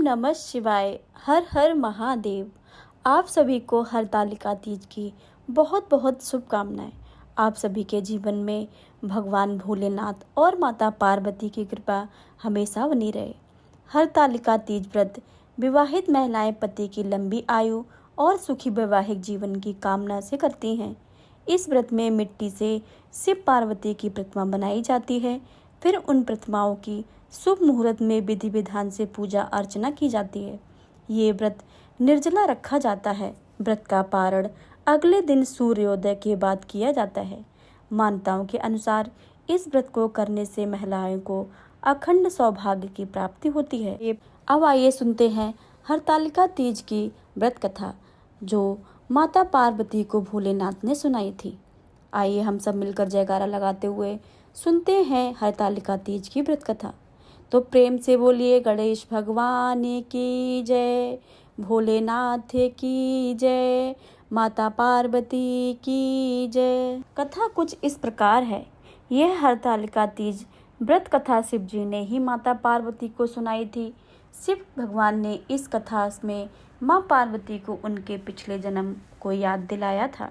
नमः शिवाय। हर हर महादेव। आप सभी को हरतालिका तीज की बहुत बहुत शुभकामनाएं। आप सभी के जीवन में भगवान भोलेनाथ और माता पार्वती की कृपा हमेशा बनी रहे। हरतालिका तीज व्रत विवाहित महिलाएं पति की लंबी आयु और सुखी वैवाहिक जीवन की कामना से करती हैं। इस व्रत में मिट्टी से शिव पार्वती की प्रतिमा बनाई जाती है। फिर उन प्रतिमाओं की शुभ मुहूर्त में विधि विधान से पूजा अर्चना की जाती है। ये व्रत निर्जला रखा जाता है। व्रत का पारण अगले दिन सूर्योदय के बाद किया जाता है। मान्यताओं के अनुसार इस व्रत को करने से महिलाओं को अखंड सौभाग्य की प्राप्ति होती है। अब आइए सुनते हैं हरतालिका तीज की व्रत कथा जो माता पार्वती को भोलेनाथ ने सुनाई थी। आइए हम सब मिलकर जयकारा लगाते हुए सुनते हैं हरतालिका तीज की व्रत कथा। तो प्रेम से बोलिए गणेश भगवान की जय, भोलेनाथ की जय, माता पार्वती की जय। कथा कुछ इस प्रकार है। यह हरतालिका तीज व्रत कथा शिव जी ने ही माता पार्वती को सुनाई थी। शिव भगवान ने इस कथा में माँ पार्वती को उनके पिछले जन्म को याद दिलाया था।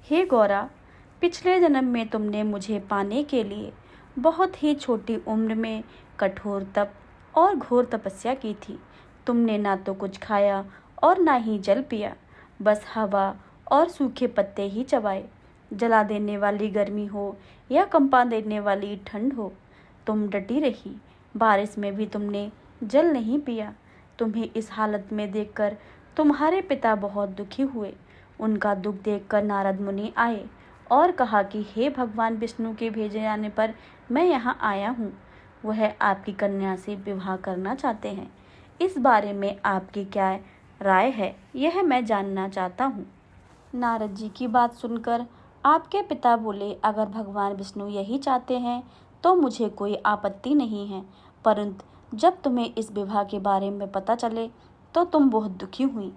हे गौरा, पिछले जन्म में तुमने मुझे पाने के लिए बहुत ही छोटी उम्र में कठोर तप और घोर तपस्या की थी। तुमने ना तो कुछ खाया और ना ही जल पिया, बस हवा और सूखे पत्ते ही चबाए। जला देने वाली गर्मी हो या कंपा देने वाली ठंड हो, तुम डटी रही। बारिश में भी तुमने जल नहीं पिया। तुम्हें इस हालत में देखकर तुम्हारे पिता बहुत दुखी हुए। उनका दुख देखकर नारद मुनि आए और कहा कि हे भगवान विष्णु के भेजे जाने पर मैं यहाँ आया हूँ। वह आपकी कन्या से विवाह करना चाहते हैं। इस बारे में आपकी क्या राय है, यह मैं जानना चाहता हूँ। नारद जी की बात सुनकर आपके पिता बोले, अगर भगवान विष्णु यही चाहते हैं तो मुझे कोई आपत्ति नहीं है, परंतु जब तुम्हें इस विवाह के बारे में पता चले तो तुम बहुत दुखी हुई।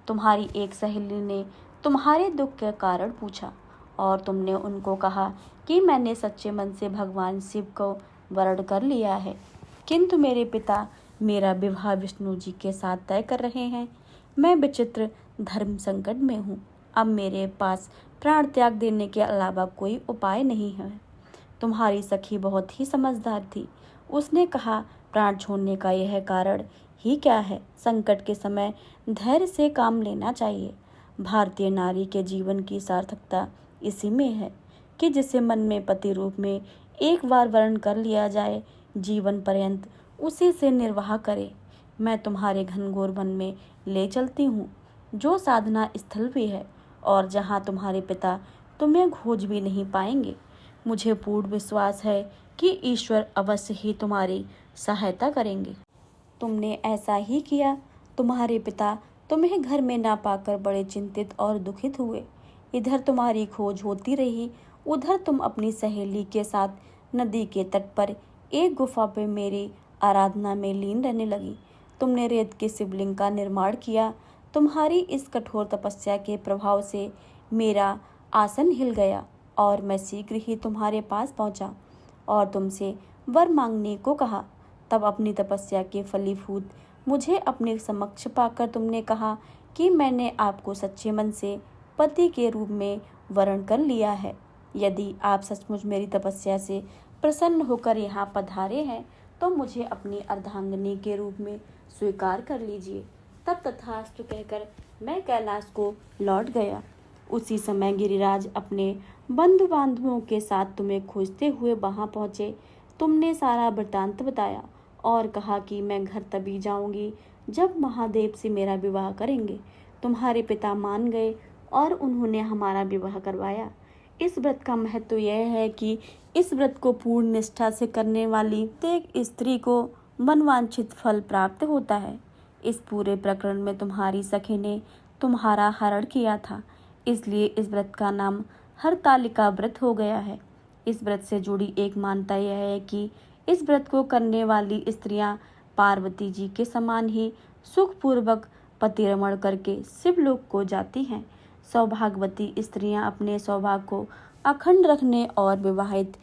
तुम्हारी एक सहेली ने तुम्हारे दुख के कारण पूछा और तुमने उनको कहा कि मैंने सच्चे मन से भगवान शिव को वर्ण कर लिया है, किंतु मेरे पिता मेरा विवाह विष्णु जी के साथ तय कर रहे हैं। मैं विचित्र धर्म संकट में हूँ। अब मेरे पास प्राण त्याग देने के अलावा कोई उपाय नहीं है। तुम्हारी सखी बहुत ही समझदार थी। उसने कहा, प्राण छोड़ने का यह कारण ही क्या है। संकट के समय धैर्य से काम लेना चाहिए। भारतीय नारी के जीवन की सार्थकता इसी में है कि जिसे मन में पति रूप में एक बार वर्ण कर लिया जाए, जीवन पर्यंत उसी से निर्वाह करे। मैं तुम्हारे घनघोर वन में ले चलती हूँ, जो साधना स्थल भी है और जहाँ तुम्हारे पिता तुम्हें खोज भी नहीं पाएंगे। मुझे पूर्ण विश्वास है कि ईश्वर अवश्य ही तुम्हारी सहायता करेंगे। तुमने ऐसा ही किया। तुम्हारे पिता तुम्हें घर में ना पाकर बड़े चिंतित और दुखित हुए। इधर तुम्हारी खोज होती रही, उधर तुम अपनी सहेली के साथ नदी के तट पर एक गुफा पे मेरी आराधना में लीन रहने लगी। तुमने रेत के शिवलिंग का निर्माण किया। तुम्हारी इस कठोर तपस्या के प्रभाव से मेरा आसन हिल गया और मैं शीघ्र ही तुम्हारे पास पहुंचा और तुमसे वर मांगने को कहा। तब अपनी तपस्या के फलीभूत मुझे अपने समक्ष पाकर तुमने कहा कि मैंने आपको सच्चे मन से पति के रूप में वर्ण कर लिया है। यदि आप सचमुच मेरी तपस्या से प्रसन्न होकर यहाँ पधारे हैं तो मुझे अपनी अर्धांगिनी के रूप में स्वीकार कर लीजिए। तब तथास्तु कहकर मैं कैलाश को लौट गया। उसी समय गिरिराज अपने बंधु बांधवों के साथ तुम्हें खोजते हुए वहां पहुंचे। तुमने सारा वृतांत बताया और कहा कि मैं घर तभी जाऊंगी जब महादेव से मेरा विवाह करेंगे। तुम्हारे पिता मान गए और उन्होंने हमारा विवाह करवाया। इस व्रत का महत्व यह है कि इस व्रत को पूर्ण निष्ठा से करने वाली प्रत्येक स्त्री को मनवांछित फल प्राप्त होता है। इस पूरे प्रकरण में तुम्हारी सखी ने तुम्हारा हरण किया था, इसलिए इस व्रत का नाम हरतालिका व्रत हो गया है। इस व्रत से जुड़ी एक मान्यता यह है कि इस व्रत को करने वाली स्त्रियां पार्वती जी के समान ही सुखपूर्वक पतिरमण करके शिवलोक को जाती हैं। सौभाग्यवती स्त्रियां अपने सौभाग्य को अखंड रखने और विवाहित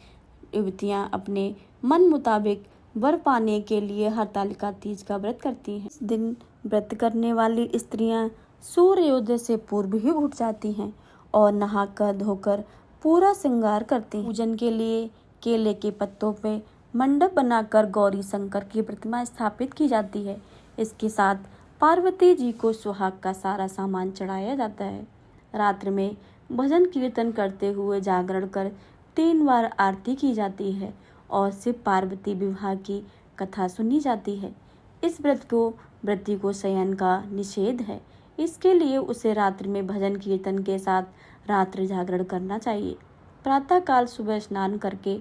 युवतियां अपने मन मुताबिक वर पाने के लिए हरतालिका तीज का व्रत करती हैं। इस दिन व्रत करने वाली स्त्रियां सूर्योदय से पूर्व ही उठ जाती हैं और नहाकर धोकर पूरा श्रृंगार करती हैं। पूजन के लिए केले के पत्तों पे मंडप बनाकर गौरी शंकर की प्रतिमा स्थापित की जाती है। इसके साथ पार्वती जी को सुहाग का सारा सामान चढ़ाया जाता है। रात्र में भजन कीर्तन करते हुए जागरण कर 3 बार आरती की जाती है और शिव पार्वती विवाह की कथा सुनी जाती है। इस व्रती को शयन का निषेध है, इसके लिए उसे रात्रि में भजन कीर्तन के साथ रात्रि जागरण करना चाहिए। प्रातःकाल सुबह स्नान करके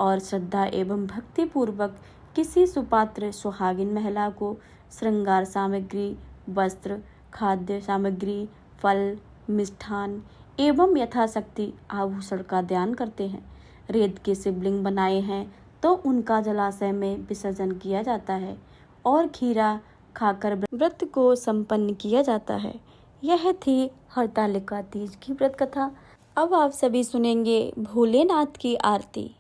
और श्रद्धा एवं भक्ति पूर्वक किसी सुपात्र सुहागिन महिला को श्रृंगार सामग्री, वस्त्र, खाद्य सामग्री, फल, मिष्ठान एवं यथाशक्ति आभूषण का दान करते हैं। रेत के शिवलिंग बनाए हैं तो उनका जलाशय में विसर्जन किया जाता है और खीरा खाकर व्रत को संपन्न किया जाता है। यह थी हरतालिका तीज की व्रत कथा। अब आप सभी सुनेंगे भोलेनाथ की आरती।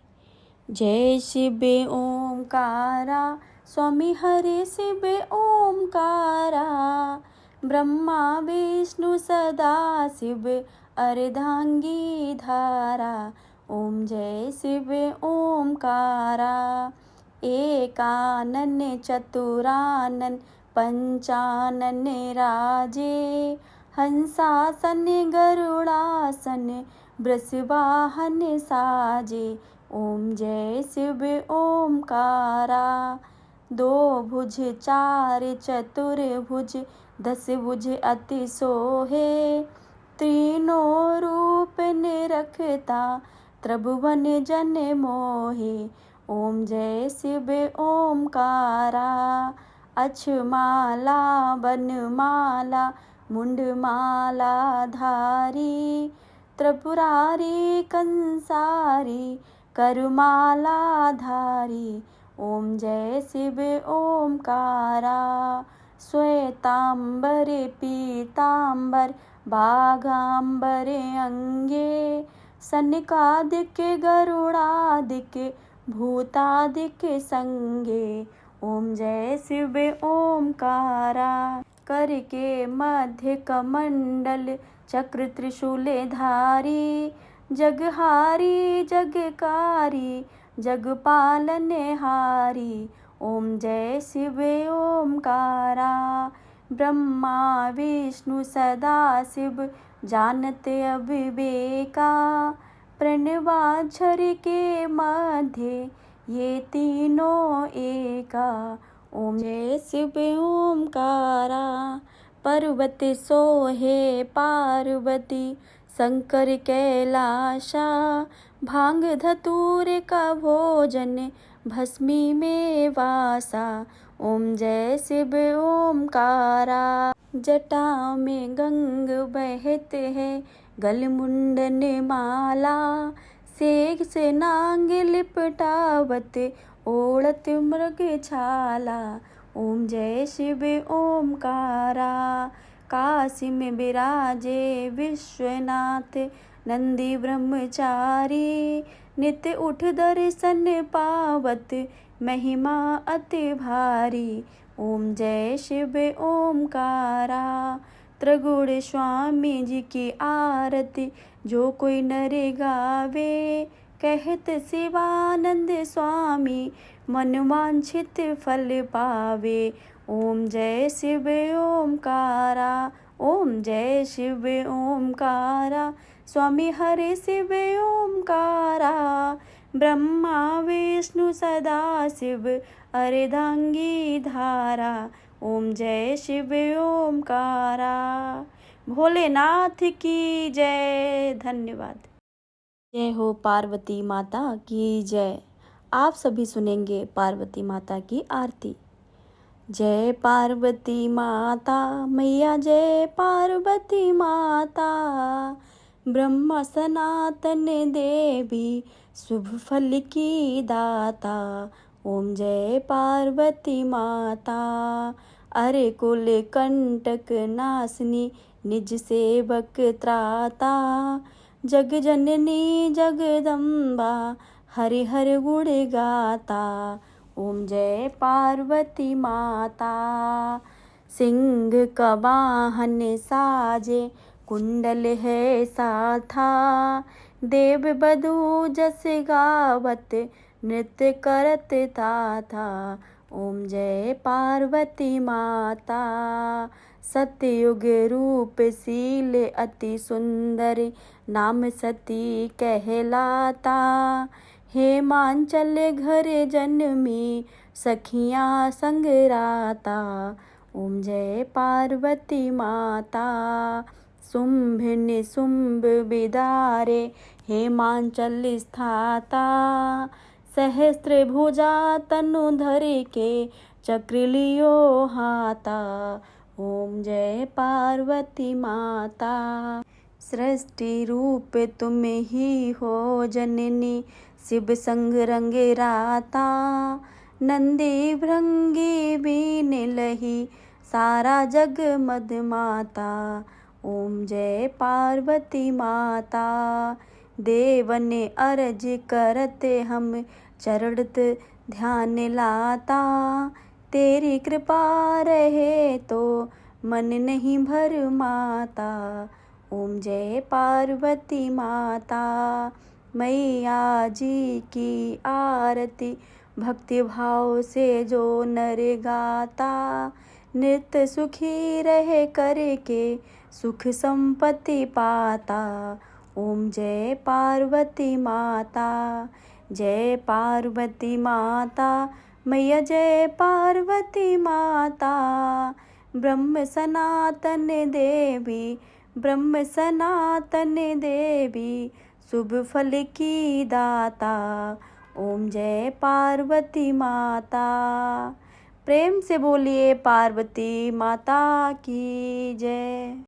जय शिव ओमकारा, स्वामी हरे शिव ओमकारा, ब्रह्मा विष्णु सदा शिव अर्धांगी धारा। ओम जय शिव ओमकारा, एकानन चतुरानन पंचानन राजे, हंसासन गरुड़ासन वृषवाहन साजे। ओम जय शिव ओमकारा, 2 भुज 4 चतुर्भुज 10 भुज अति सोहे, तीनों रूप निरखता त्रिभुवन जन मोहे। ओम जय शिव ओमकारा, अक्षमाला वनमाला मुंडमाला धारी, त्रिपुरारी कंसारी करमाला धारी। ओम जय शिव ओमकारा, श्वेतांबर पीतांबर बाघांबर अंगे, सनकादिक गरुड़ादिक भूतादिक संगे। ओम जय शिव ओमकारा, करके मध्य कमंडल चक्र त्रिशूल धारी, जगहारी जगकारी जगपालन हारी। ओम जय शिव ओमकारा, ब्रह्मा विष्णु सदा शिव जानते अविवेका, प्रणवाक्षर के मध्य ये तीनों एका। ओम जय शिव ओमकारा, पर्वत सोहे पार्वती शंकर कैलाशा, भांग धतूर का भोजन भस्मी में वासा। ओम जय शिव ओमकारा, जटा में गंग बहत है गल मुंडन माला, सेग से नांग लिपटावत ओढ़त मृग छाला। ओम जय शिव ओमकारा, काशी में विराजे विश्वनाथ नंदी ब्रह्मचारी, नित्य उठ दर्शन पावत महिमा अति भारी। ओम जय शिव ओमकारा, त्रिगुण स्वामी जी की आरती जो कोई नर गावे, कहत शिवानंद स्वामी मन वांछित फल पावे। ओम जय शिव ओमकारा, ओम जय शिव ओमकारा, स्वामी हरे शिव ओमकारा, ब्रह्मा विष्णु सदा शिव अर्धांगी धारा। ओम जय शिव ओमकारा। भोलेनाथ की जय। धन्यवाद। जय हो पार्वती माता की जय। आप सभी सुनेंगे पार्वती माता की आरती। जय पार्वती माता मैया, जय पार्वती माता, ब्रह्मा सनातन देवी शुभ फल की दाता। ओम जय पार्वती माता, अरे कुल कंटक नाशनी निज सेवक त्राता, जग जननी जगदम्बा हरि हर गुण गाता। ओम जय पार्वती माता। सिंह का वाहन साजे, कुंडल है साथा, देव बधू जस गावत, नृत्य करत था। ओम जय पार्वती माता। सतयुग रूप शील अति सुंदर, नाम सती कहलाता, हेमांचल घर जन्मी, सखियाँ संग राता। ओम जय पार्वती माता। शुंभ निशुंभ बिदारे, हेमांचल स्थाता, सहस्त्र भुजा तनु धर के, चक्र लियो हाथा। ओम जय पार्वती माता। सृष्टि रूप तुम ही हो जननी, शिव संग रंग राता, नंदी भृंगी बीन लही, सारा जग मधमाता। ओम जय पार्वती माता। देवन अर्ज करते हम, चरणत ध्यान लाता, तेरी कृपा रहे तो मन नहीं भरमाता। ओम जय पार्वती माता। मैया जी की आरती, भक्ति भाव से जो नर गाता, नित्य सुखी रहे करके, सुख संपत्ति पाता। ओम जय पार्वती माता। जय पार्वती माता, मैया जय पार्वती माता। ब्रह्म सनातन देवी, ब्रह्म सनातन देवी, शुभ फल की दाता। ओम जय पार्वती माता। प्रेम से बोलिए पार्वती माता की जय।